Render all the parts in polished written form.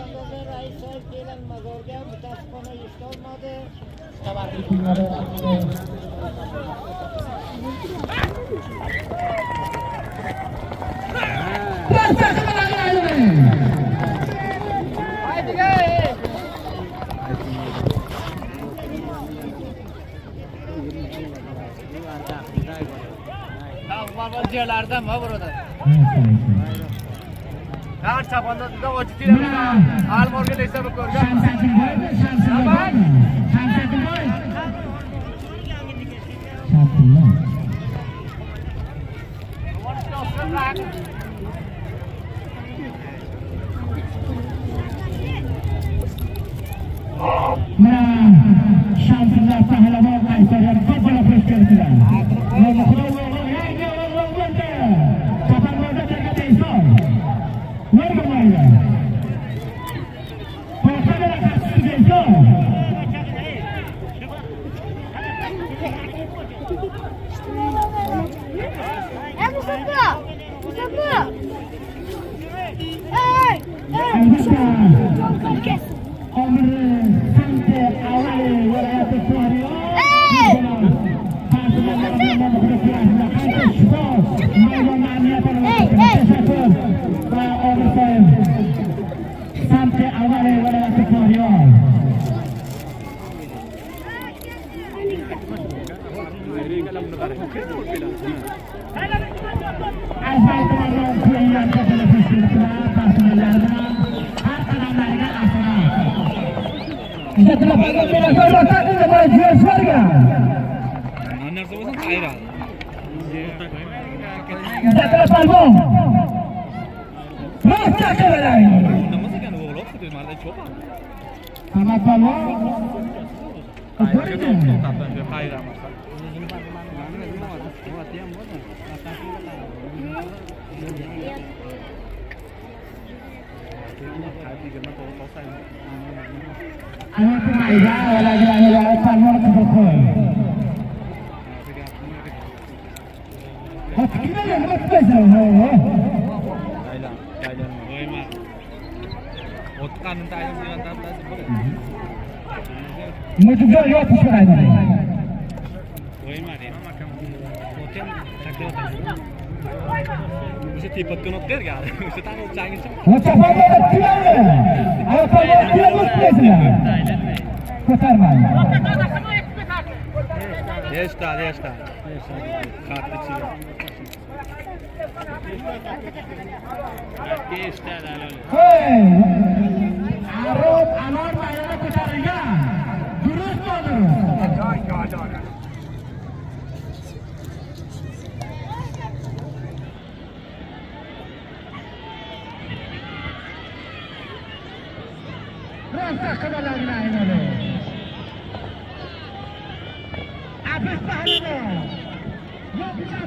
Andoza rais so'z kelin mazorga mutassibona yetolmadi. Balcılardan mı burada? Kar çapanda da o ciddi al morgan hesabı koyacağım. Tamam. Şanslılar pehlivan Kayseri'ye kapıla fışkırtılar. Kapanlarda tekrar insan. Vurgumayla. Korkalara karşı insan. Mustafa! Mustafa! Ömrü sanki avali vilayeti soruyor. Sampai awal walau sekorion. Asal penonton pilihan ke televisi pas menjalankan akan menaikkan asal. Setelah penonton berkata kepada jual warga. Anak sebesar air. Setelah palbong. Rasa kelalaian. Sama palbong. Anak pemain lagi palbong kebetulan. Gimana nak pesan? Otkan entah yang dengan tanda sebut. Mudah ya pesan. Oi mari. Hotel sakit hotel. Mesti tipe kena ker ya. Mesti tahu canggih semua. Macam mana dia? Apa dia pesan? Kotor mana? Desta. Kartu sih. Desta dalam. Hei, Arab Anwar bayarnya putarnya. Jurus mana? Rasa kembali lagi ini. Habis pahalanya. Ya bisa.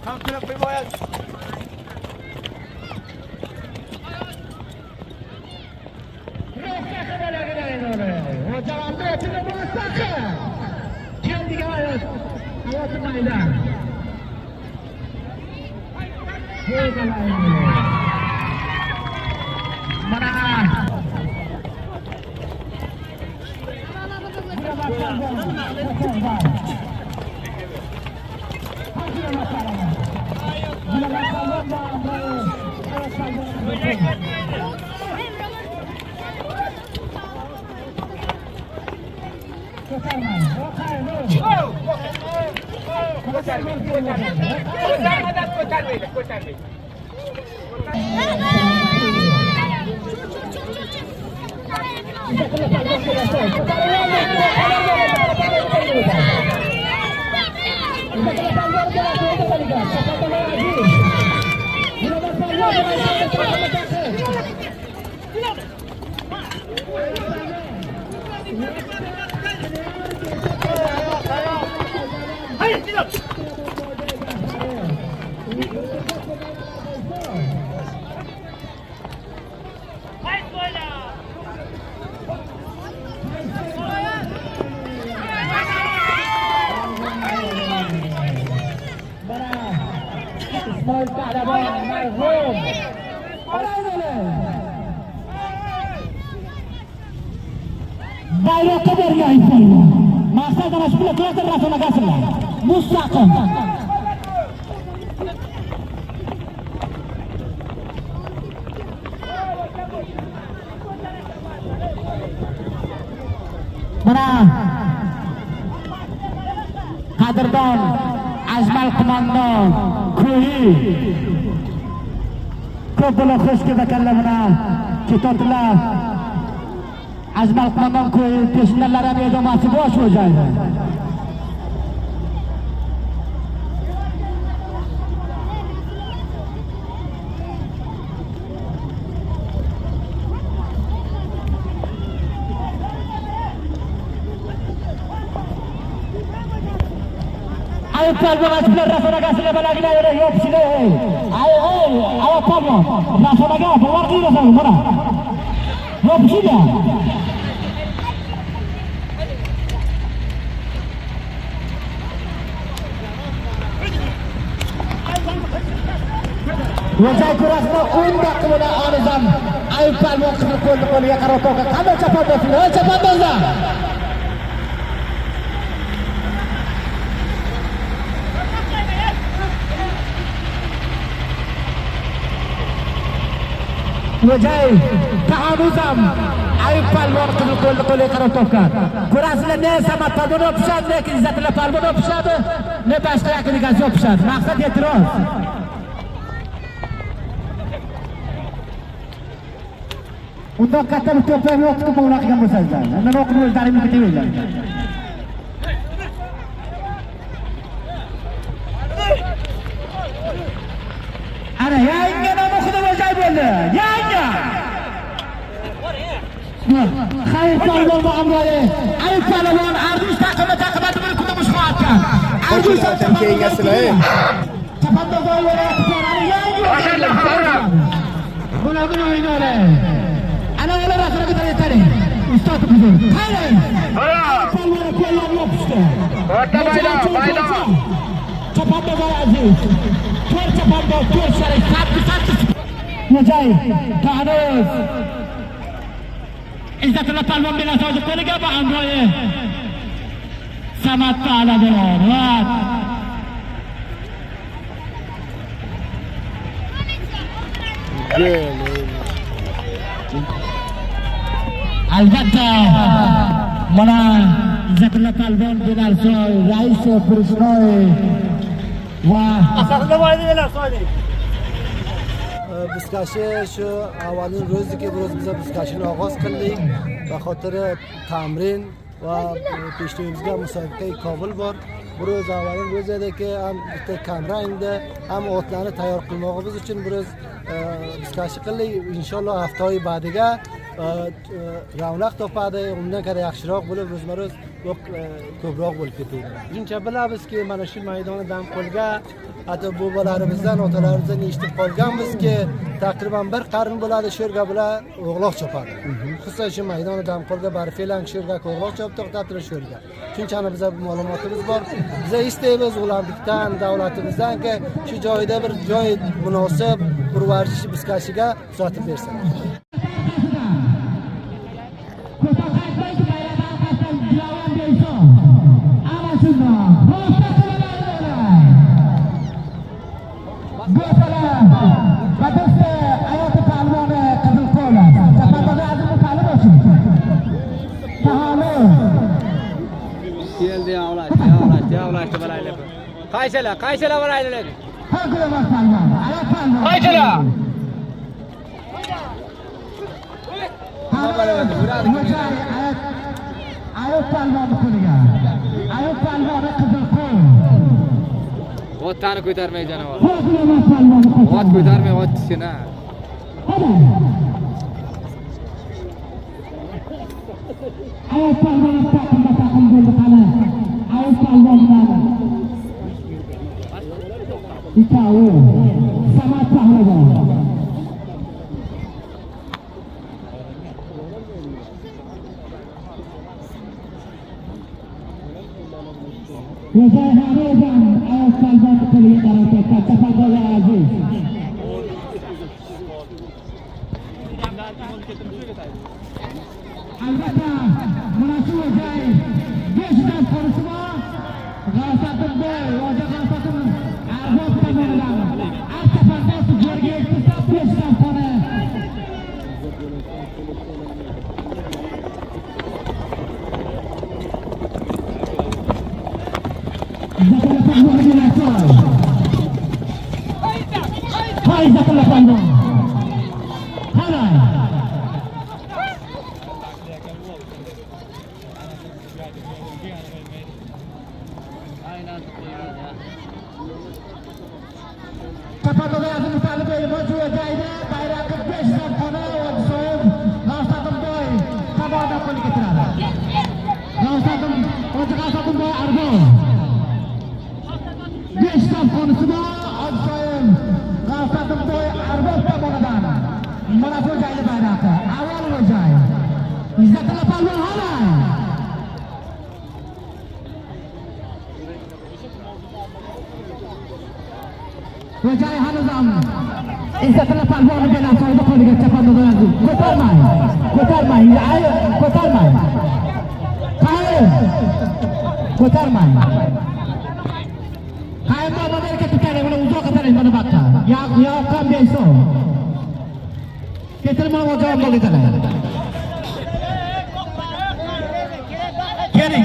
Kam kena berbayar. Rasa kembali lagi ini. Wajah anda tidak merasakan. Jangan digawal. Awak pemainan. Hei kalau ini. Mana? İsmail Kahraman merhum. Bayroqqa bergan Ismoil. Maqsad ana shu bilan to'g'ri rasonagasizlar. Mustaqim. Mana Qadrdon Ajmal qo'mondon Ko'yi ko'p bo'la xush kelganlar bilan ketotilar. Ajmal qo'mondon Ko'yi peshinlar ham edomasi bosh o'jaydi. Ayıp palma açıklar rasonagasıyla balagına öyle yopşile. Ayıp palma rasonaga bavar kıyırasın bana. Yopşile. Vajay kurasına 10 dakikada anızam. Ayıp palma kızı koydu yakaratoka. Kamer çapandozlar. Vajay tahanuzam Ayıp palvon qizil qo'lni qarab topgan. Ko'rasizlar, ne Samad palvon o'pishadi, ne Izzatilla palvon o'pishadi, ne boshqa yakiniga o'pishadi. Maqsad e'tiroz. Unda katta bir to'plar o'qitib o'ynagan bo'lsangizlar. Undan o'qib o'zlaringiz bitinglar. Ana yangi namuxida Vajay bo'ldi. Yangi. Xayr palvon va Amroyi. Ayıp palvon Ardush taqimati bir kunda mushqotgan. Ardush taqimati kengasizlar. Chapandozoy viloyati yangi. Bularning o'yinlari. Ana ular rasmiga taraytadi. Ustoz huzur. Qarang. Palvon qo'llarni yopishdi. O'rta bayda. Chapandozoy aziz. To'rt chapandoz, to'rt sharif, qattiq. Vajay Tahanuz. Izzatilla palvon bilan so'zib qo'liga va Amroyi Samad Ta'aladir. Albatta mana Izzatilla palvon Belarsoy, Rais Purushnoy va asosida bo'ladi Belarsoy. Bizkashi shu avvalning ro'ziga biz bizkashini ogoz qildik va xotira tamrin va peshto'yimizga musobaqa qabul bor. Bu ro'z avvalning ro'zadagi ham bitta kamrangda ham otlarni tayyor qilmoqimiz uchun biz bizkashi qildik. Inshaalloh haftaoy ba'diga ravnaq topadi, undan ko'ra yaxshiroq bo'lib o'zimiz ko'proq bo'lib ketadi. Shuncha bilabizki, mana shu maydonni dam qo'lga hatto bobolarimizdan, otalarimizdan eshitib qolganmizki, taqriban bir qarn bo'ladi sho'rga bilan o'g'loq chopadi. Xususan shu maydonni dam qo'lga barfelang sho'rga o'g'loq chopib to'xtatdi sho'rga. Shunchani bizga ma'lumotimiz bor. Biz istaymiz ulardan, davlatimizdanki shu joyda bir joy munosib parvarish bizkashiga uzatib bersin. Qaysilar boraylar? Ayıp palvon qo'liga. Ayıp palvon qizil qo'l. Otlarni ko'tarmay janob. Ot ko'tarmay otishini. Ayıp palvon taqim bo'ldi qani. Ayıp palvondan ikkovi Samad Pahlavon. Xo'jay Hanuzam oyoq palvon qo'liga qarata katta palvon aziz. Albatta mana shu Xo'jay 5 dan qolisi bor. G'afsatimboy, Xo'jay G'afsatim Arbob tomonidan Artafandasi jo'rga yetkazsa 5 dan qoni. Hai zakalla palvon. Halay. Kapadoda Azim Talibey maju joyida bayroqni 5 dan qoni So'yib G'afsatimboy tomonidan qo'lga kiritadi. G'afsatimboy Arbob 5 dan qonisi bor So'yib G'afsatimboy Arbob tomonidan mana shu joyda bayroqi. Avval joy. Izzatilla palvon halay. Xo'jay Hanuzam Izzatilla palvoni bilan soyda qo'liga chapandoda yozdi. Ko'tarmang. Ko'tarmang. Qayerda modelga tutaylik, buni uzoq qataring mana bakka. Yo'qdan bersin. Ketirmang javob bo'ldilar. Keling.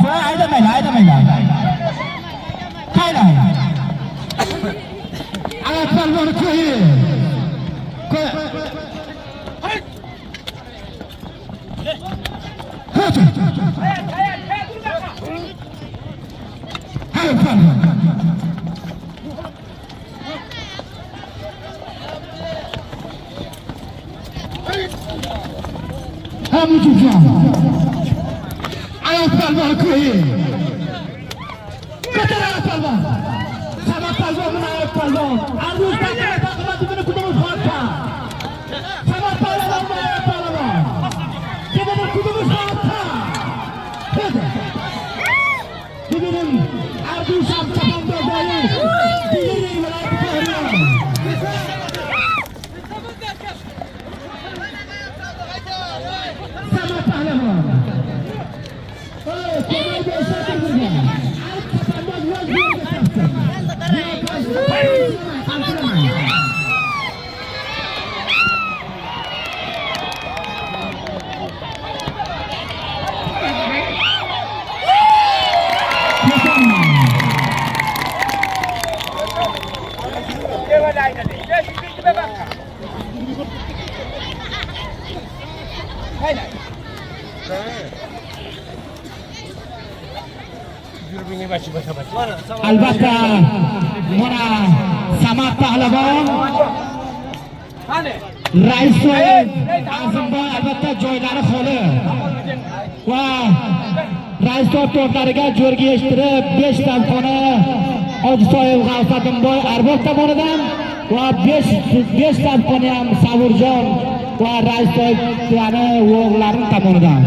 Qo'y aydamaylar. Qaylar. Ayak palvoni ko'yi. Ayak palvoni ko'yi. Ko'tarar palvon. Sama palvon bilan ayak palvon. Aruz taqimati buni kudimiz xotda. Sama palvon bilan ayak palvon. Kudimiz xotda. Kudimiz Aruz taqimati joyi. Kudimiz viloyati Tehron. Sama palvon. Albatta mana Samad Pahlavon Rais So'yib Azimboy albatta joylari xoli va Rais to'rtlariga jo'rga eshtirib 5 dan qoni So'yib G'afsatimboy Arbob tomonidan va 5 dan qoni ham Savurjon va Rais So'yib o'g'illari tomonidan